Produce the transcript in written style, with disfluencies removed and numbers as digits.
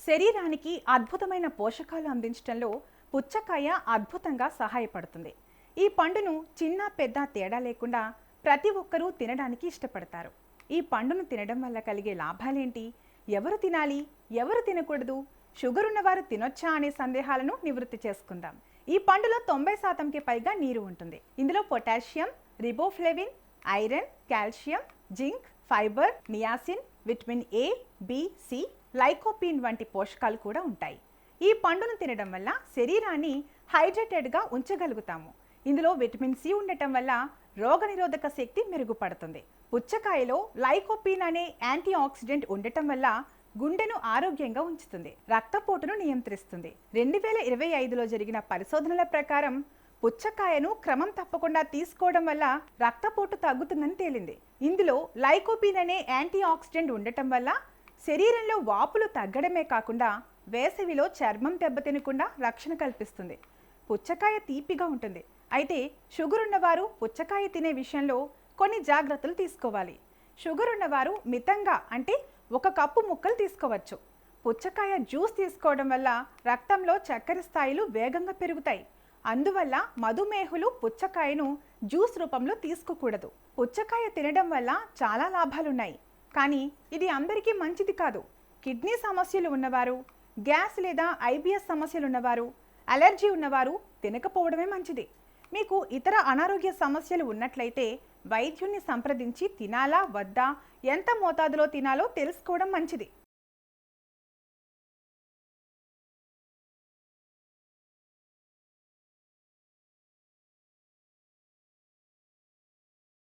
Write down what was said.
శరీరానికి అద్భుతమైన పోషకాలు అందించడంలో పుచ్చకాయ అద్భుతంగా సహాయపడుతుంది. ఈ పండును చిన్న పెద్ద తేడా లేకుండా ప్రతి ఒక్కరూ తినడానికి ఇష్టపడతారు. ఈ పండును తినడం వల్ల కలిగే లాభాలేంటి, ఎవరు తినాలి, ఎవరు తినకూడదు, షుగర్ ఉన్నవారు తినొచ్చా అనే సందేహాలను నివృత్తి చేసుకుందాం. ఈ పండులో 90%కి పైగా నీరు ఉంటుంది. ఇందులో potassium, riboflavin, iron, calcium, zinc, fibre, niacin, vitamin A, B, C, lycopene వంటి పోషకాలు కూడా ఉంటాయి. ఈ పండును తినడం వల్ల శరీరాన్ని హైడ్రేటెడ్గా ఉంచగలుగుతాము. ఇందులో విటమిన్ సి ఉండటం వల్ల రోగనిరోధక శక్తి మెరుగుపడుతుంది. పుచ్చకాయలో లైకోపీన్ అనే యాంటీ ఆక్సిడెంట్ ఉండటం వల్ల గుండెను ఆరోగ్యంగా ఉంచుతుంది, రక్తపోటును నియంత్రిస్తుంది. 2025లో జరిగిన పరిశోధనల ప్రకారం పుచ్చకాయను క్రమం తప్పకుండా తీసుకోవడం వల్ల రక్తపోటు తగ్గుతుందని తేలింది. ఇందులో లైకోపీన్ అనే యాంటీ ఆక్సిడెంట్ ఉండటం వల్ల శరీరంలో వాపులు తగ్గడమే కాకుండా వేసవిలో చర్మం దెబ్బతినకుండా రక్షణ కల్పిస్తుంది. పుచ్చకాయ తీపిగా ఉంటుంది. అయితే షుగర్ ఉన్నవారు పుచ్చకాయ తినే విషయంలో కొన్ని జాగ్రత్తలు తీసుకోవాలి. షుగర్ ఉన్నవారు మితంగా, అంటే 1 కప్పు ముక్కలు తీసుకోవచ్చు. పుచ్చకాయ జ్యూస్ తీసుకోవడం వల్ల రక్తంలో చక్కెర స్థాయిలు వేగంగా పెరుగుతాయి. అందువల్ల మధుమేహులు పుచ్చకాయను జ్యూస్ రూపంలో తీసుకోకూడదు. పుచ్చకాయ తినడం వల్ల చాలా లాభాలున్నాయి, కానీ ఇది అందరికీ మంచిది కాదు. కిడ్నీ సమస్యలు ఉన్నవారు, గ్యాస్ లేదా ఐబిఎస్ సమస్యలు ఉన్నవారు, అలర్జీ ఉన్నవారు తినకపోవడమే మంచిది. మీకు ఇతర అనారోగ్య సమస్యలు ఉన్నట్లయితే వైద్యుని సంప్రదించి తినాలా వద్దా, ఎంత మోతాదులో తినాలో తెలుసుకోవడం మంచిది.